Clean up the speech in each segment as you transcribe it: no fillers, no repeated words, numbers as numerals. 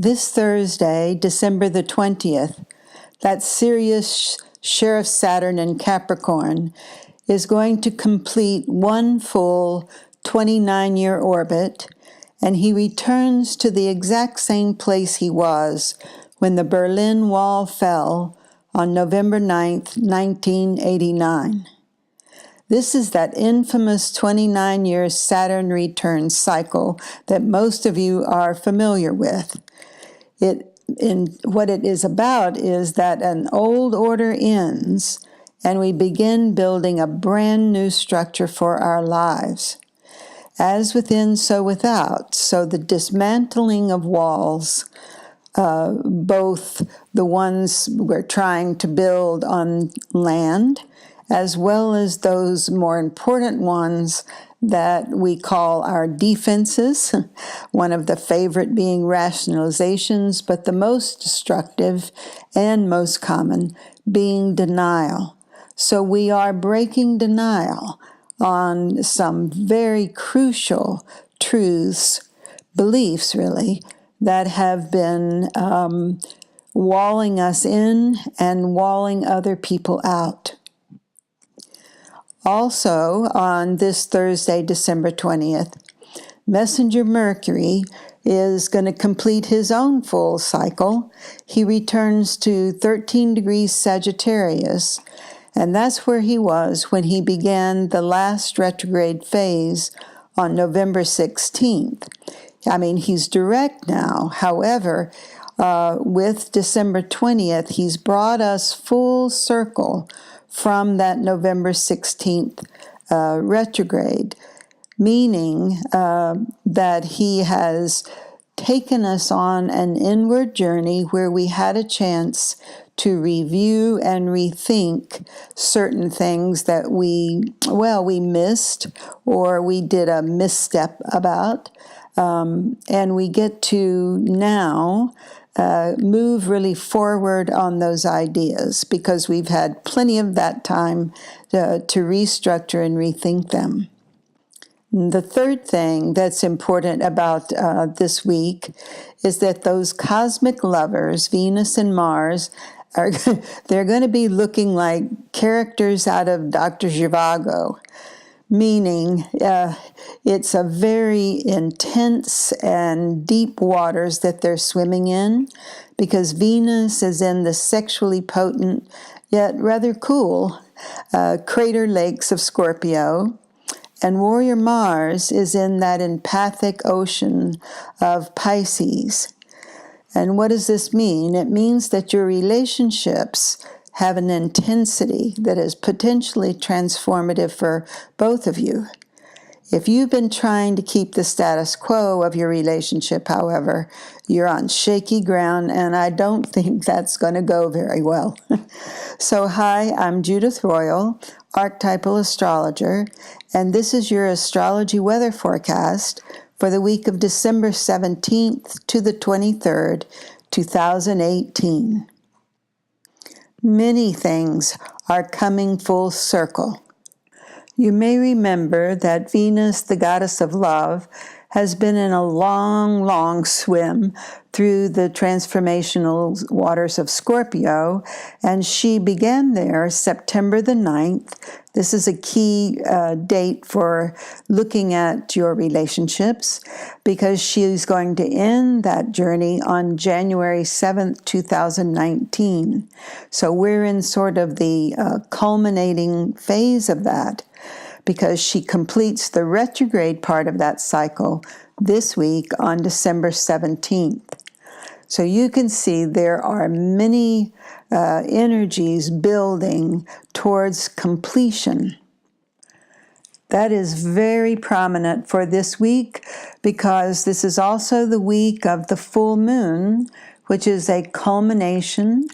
This Thursday, December the 20th, that Sirius Sheriff Saturn in Capricorn is going to complete one full 29-year orbit, and he returns to the exact same place he was when the Berlin Wall fell on November 9th, 1989. This is that infamous 29-year Saturn return cycle that most of you are familiar with. What it is about is that an old order ends and we begin building a brand new structure for our lives. As within, so without. So the dismantling of walls, both the ones we're trying to build on land, as well as those more important ones that we call our defenses, one of the favorite being rationalizations, but the most destructive and most common being denial. So we are breaking denial on some very crucial truths, beliefs really, that have been walling us in and walling other people out. Also, on this Thursday, December 20th, Messenger Mercury is going to complete his own full cycle. He returns to 13 degrees Sagittarius, and that's where he was when he began the last retrograde phase on November 16th. I mean, he's direct now. However, with December 20th, he's brought us full circle from that November 16th retrograde, meaning that he has taken us on an inward journey where we had a chance to review and rethink certain things that we missed or we did a misstep about. And we get to now move really forward on those ideas because we've had plenty of that time to restructure and rethink them. The third thing that's important about this week is that those cosmic lovers, Venus and Mars, they're going to be looking like characters out of Dr. Zhivago, meaning it's a very intense and deep waters that they're swimming in because Venus is in the sexually potent yet rather cool crater lakes of Scorpio, and Warrior Mars is in that empathic ocean of Pisces. And what does this mean? It means that your relationships have an intensity that is potentially transformative for both of you. If you've been trying to keep the status quo of your relationship, however, you're on shaky ground, and I don't think that's going to go very well. So hi, I'm Judith Royal, archetypal astrologer, and this is your astrology weather forecast for the week of December 17th to the 23rd, 2018. Many things are coming full circle. You may remember that Venus, the goddess of love, has been in a long, long swim through the transformational waters of Scorpio, and she began there September the 9th. This is a key date for looking at your relationships because she's going to end that journey on January 7th, 2019. So we're in sort of the culminating phase of that, because she completes the retrograde part of that cycle this week on December 17th. So you can see there are many energies building towards completion. That is very prominent for this week because this is also the week of the full moon, which is a culmination.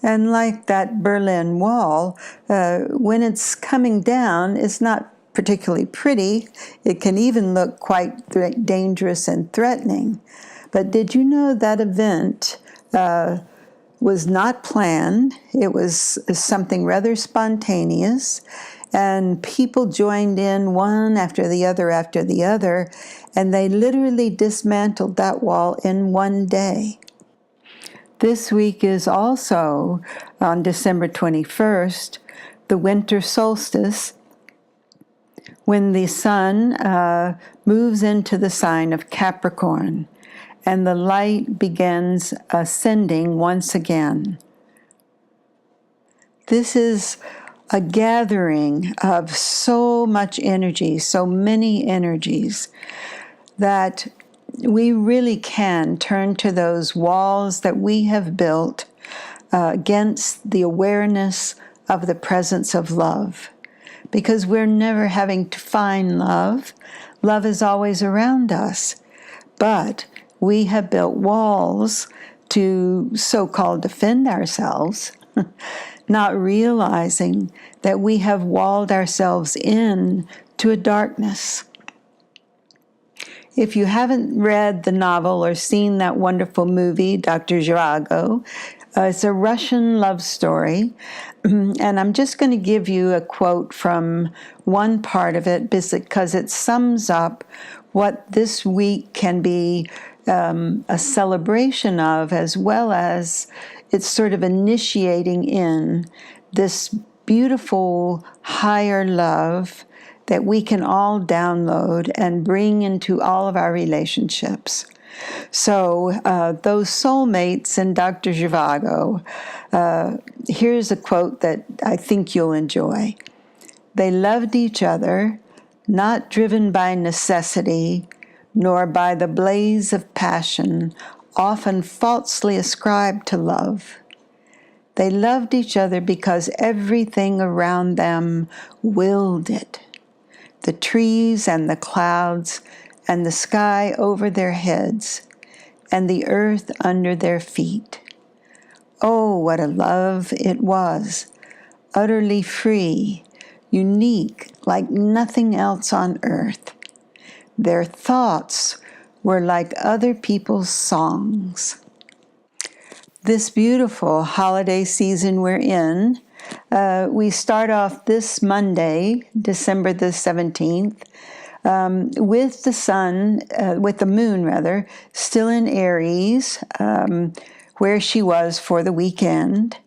And like that Berlin Wall, when it's coming down, it's not particularly pretty. It can even look quite dangerous and threatening. But did you know that event was not planned? It was something rather spontaneous. And people joined in one after the other, and they literally dismantled that wall in one day. This week is also on December 21st, the winter solstice, when the sun moves into the sign of Capricorn, and the light begins ascending once again. This is a gathering of so much energy, so many energies, that we really can turn to those walls that we have built against the awareness of the presence of love. Because we're never having to find love. Love is always around us. But we have built walls to so-called defend ourselves, not realizing that we have walled ourselves in to a darkness. If you haven't read the novel or seen that wonderful movie, Dr. Zhivago, it's a Russian love story. And I'm just going to give you a quote from one part of it because it sums up what this week can be a celebration of, as well as it's sort of initiating in this beautiful higher love that we can all download and bring into all of our relationships. So those soulmates in Dr. Zhivago, here's a quote that I think you'll enjoy. They loved each other, not driven by necessity, nor by the blaze of passion, often falsely ascribed to love. They loved each other because everything around them willed it. The trees and the clouds and the sky over their heads and the earth under their feet. Oh, what a love it was, utterly free, unique like nothing else on earth. Their thoughts were like other people's songs. This beautiful holiday season we're in, we start off this Monday, December the 17th, with the sun, with the moon rather, still in Aries, where she was for the weekend.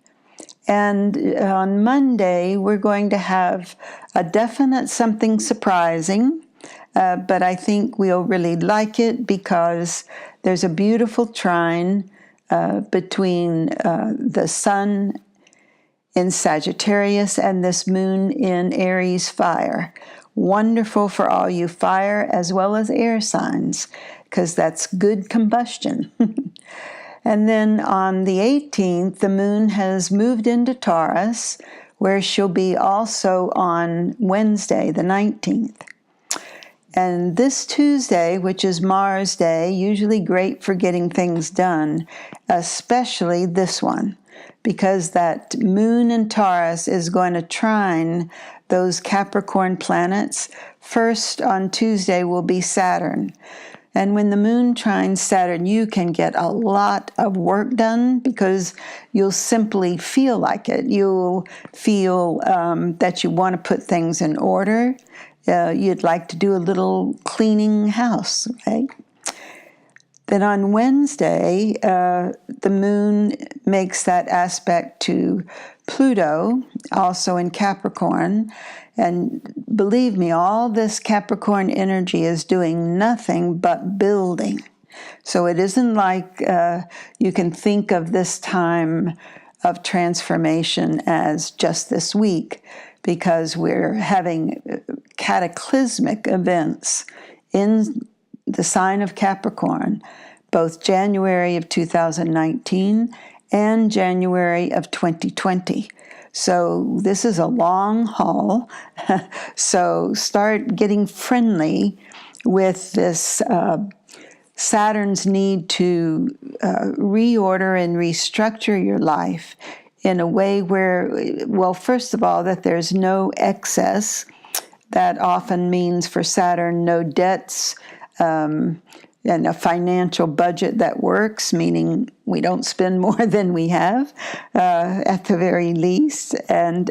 And on Monday, we're going to have a definite something surprising, but I think we'll really like it because there's a beautiful trine between the sun in Sagittarius and this moon in Aries fire. Wonderful for all you fire as well as air signs, because that's good combustion. And then on the 18th, the moon has moved into Taurus, where she'll be also on Wednesday, the 19th. And this Tuesday, which is Mars Day, usually great for getting things done, especially this one, because that moon in Taurus is going to trine those Capricorn planets. First on Tuesday will be Saturn. And when the moon trines Saturn, you can get a lot of work done because you'll simply feel like it. You'll feel that you want to put things in order. You'd like to do a little cleaning house, right? Then on Wednesday, the moon makes that aspect to Pluto, also in Capricorn. And believe me, all this Capricorn energy is doing nothing but building. So it isn't like you can think of this time of transformation as just this week, because we're having cataclysmic events in the sign of Capricorn, both January of 2019 and January of 2020. So this is a long haul. So start getting friendly with this Saturn's need to reorder and restructure your life in a way where, well, first of all, that there's no excess. That often means for Saturn, no debts, and a financial budget that works, meaning we don't spend more than we have at the very least. And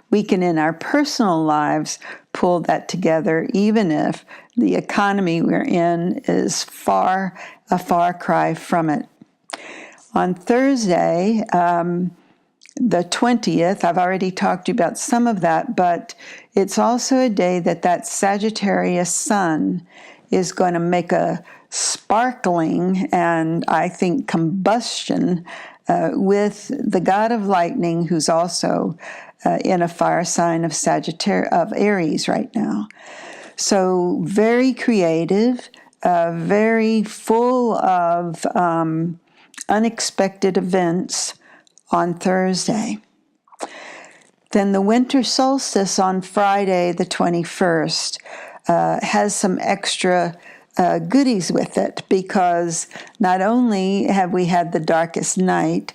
we can, in our personal lives, pull that together, even if the economy we're in is a far cry from it. On Thursday, the 20th, I've already talked to you about some of that, but it's also a day that Sagittarius sun is going to make a sparkling and, I think, combustion with the god of lightning, who's also in a fire sign of Aries right now. So very creative, very full of unexpected events on Thursday. Then the winter solstice on Friday, the 21st, has some extra goodies with it, because not only have we had the darkest night,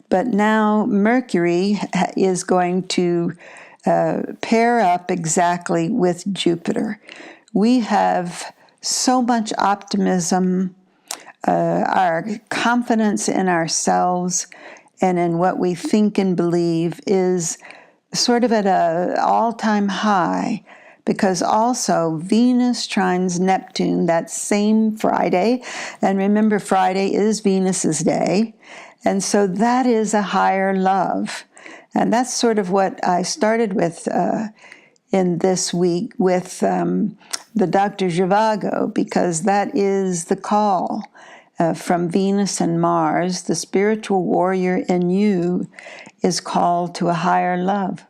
but now Mercury is going to pair up exactly with Jupiter. We have so much optimism, our confidence in ourselves and in what we think and believe is sort of at an all-time high, because also Venus trines Neptune that same Friday. And remember, Friday is Venus's day. And so that is a higher love. And that's sort of what I started with in this week with the Dr. Zhivago, because that is the call from Venus and Mars. The spiritual warrior in you is called to a higher love.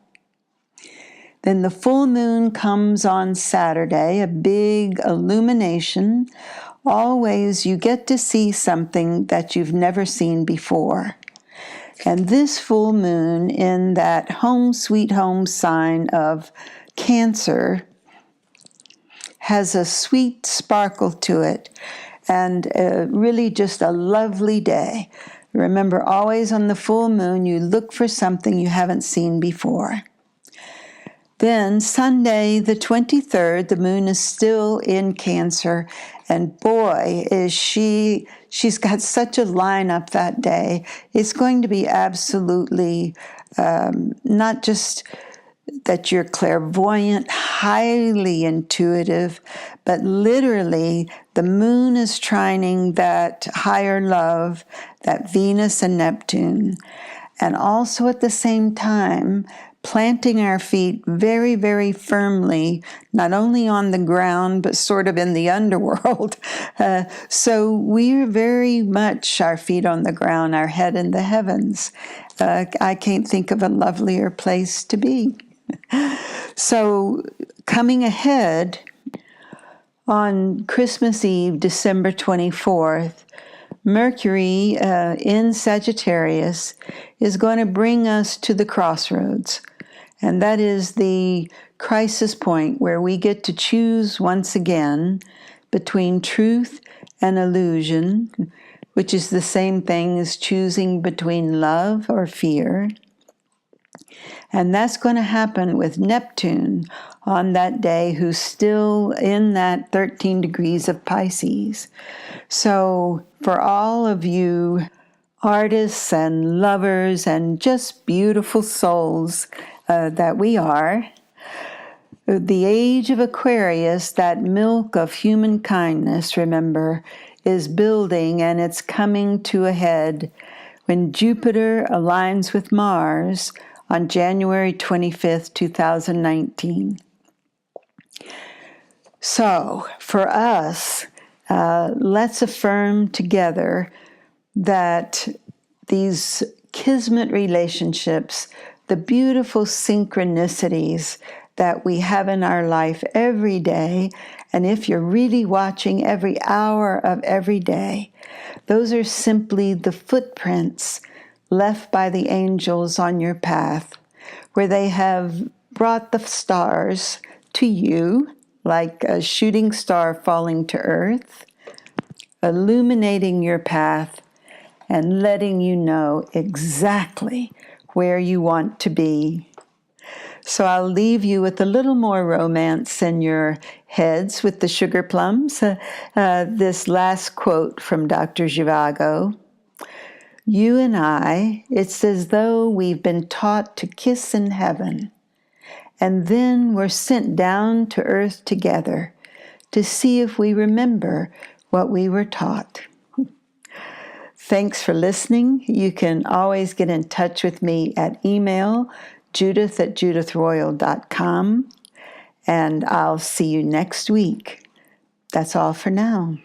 Then the full moon comes on Saturday, a big illumination. Always you get to see something that you've never seen before. And this full moon in that home sweet home sign of Cancer has a sweet sparkle to it, and really just a lovely day. Remember, always on the full moon, you look for something you haven't seen before. Then Sunday, the 23rd, the moon is still in Cancer, and boy, is she's got such a lineup that day. It's going to be absolutely not just that you're clairvoyant, highly intuitive, but literally the moon is trining that higher love, that Venus and Neptune, and also at the same time planting our feet very, very firmly, not only on the ground, but sort of in the underworld. So we're very much our feet on the ground, our head in the heavens. I can't think of a lovelier place to be. So coming ahead on Christmas Eve, December 24th, Mercury in Sagittarius is going to bring us to the crossroads. And that is the crisis point where we get to choose once again between truth and illusion, which is the same thing as choosing between love or fear. And that's going to happen with Neptune on that day, who's still in that 13 degrees of Pisces. So for all of you artists and lovers and just beautiful souls that we are, the age of Aquarius, that milk of human kindness, remember, is building, and it's coming to a head when Jupiter aligns with Mars on January 25th, 2019. So, for us, let's affirm together that these kismet relationships, the beautiful synchronicities that we have in our life every day, and if you're really watching every hour of every day, those are simply the footprints left by the angels on your path, where they have brought the stars to you, like a shooting star falling to earth, illuminating your path and letting you know exactly where you want to be. So I'll leave you with a little more romance in your heads with the sugar plums. This last quote from Dr. Zhivago. You and I, it's as though we've been taught to kiss in heaven, and then we're sent down to earth together to see if we remember what we were taught. Thanks for listening. You can always get in touch with me at email, judith@judithroyal.com, and I'll see you next week. That's all for now.